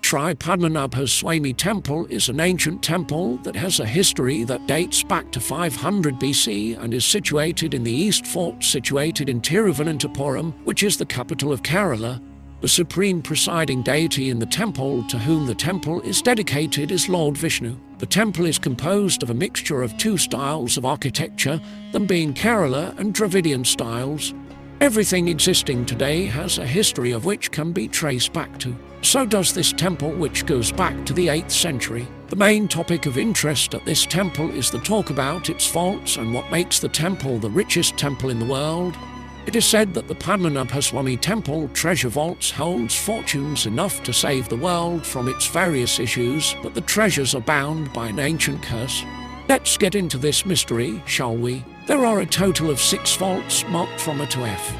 Sri Padmanabhaswamy Temple is an ancient temple that has a history that dates back to 500 BC and is situated in the East Fort, situated in Thiruvananthapuram, which is the capital of Kerala. The supreme presiding deity in the temple to whom the temple is dedicated is Lord Vishnu. The temple is composed of a mixture of two styles of architecture, them being Kerala and Dravidian styles. Everything existing today has a history of which can be traced back to. So does this temple, which goes back to the 8th century. The main topic of interest at this temple is the talk about its vaults and what makes the temple the richest temple in the world. It is said that the Padmanabhaswamy Temple treasure vaults holds fortunes enough to save the world from its various issues, but the treasures are bound by an ancient curse. Let's get into this mystery, shall we? There are a total of 6 vaults marked from A to F.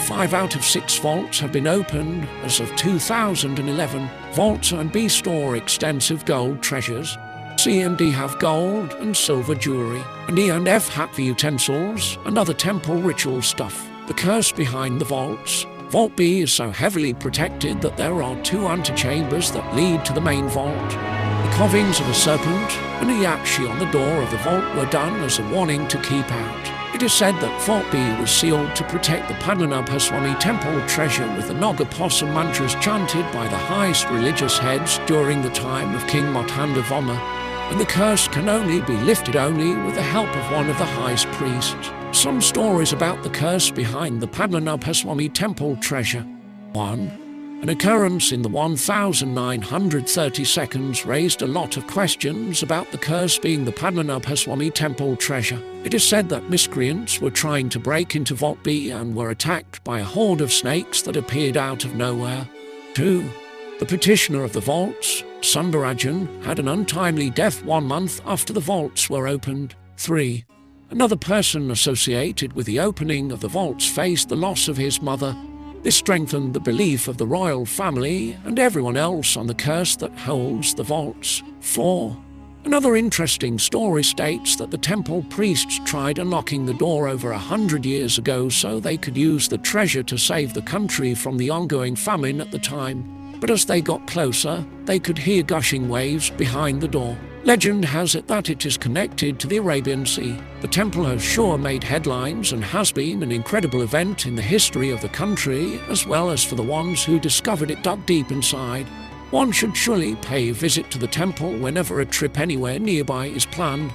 5 out of 6 vaults have been opened as of 2011. Vaults A and B store extensive gold treasures. C and D have gold and silver jewelry, and E and F have utensils and other temple ritual stuff. The curse behind the vaults. Vault B is so heavily protected that there are 2 antechambers that lead to the main vault. The carvings of a serpent and a yakshi on the door of the vault were done as a warning to keep out. It is said that Vault B was sealed to protect the Padmanabhaswamy Temple treasure with the Nagapossum mantras chanted by the highest religious heads during the time of King Madhandavarma, and the curse can only be lifted only with the help of one of the highest priests. Some stories about the curse behind the Padmanabhaswamy Temple treasure. 1. An occurrence in the 1930 seconds raised a lot of questions about the curse being the Padmanabhaswamy Temple treasure. It is said that miscreants were trying to break into Vault B and were attacked by a horde of snakes that appeared out of nowhere. 2. The petitioner of the vaults, Sundarajan, had an untimely death 1 month after the vaults were opened. 3. Another person associated with the opening of the vaults faced the loss of his mother. This strengthened the belief of the royal family and everyone else on the curse that holds the vaults. 4. Another interesting story states that the temple priests tried unlocking the door over 100 years ago so they could use the treasure to save the country from the ongoing famine at the time. But as they got closer, they could hear gushing waves behind the door. Legend has it that it is connected to the Arabian Sea. The temple has sure made headlines and has been an incredible event in the history of the country, as well as for the ones who discovered it dug deep inside. One should surely pay a visit to the temple whenever a trip anywhere nearby is planned.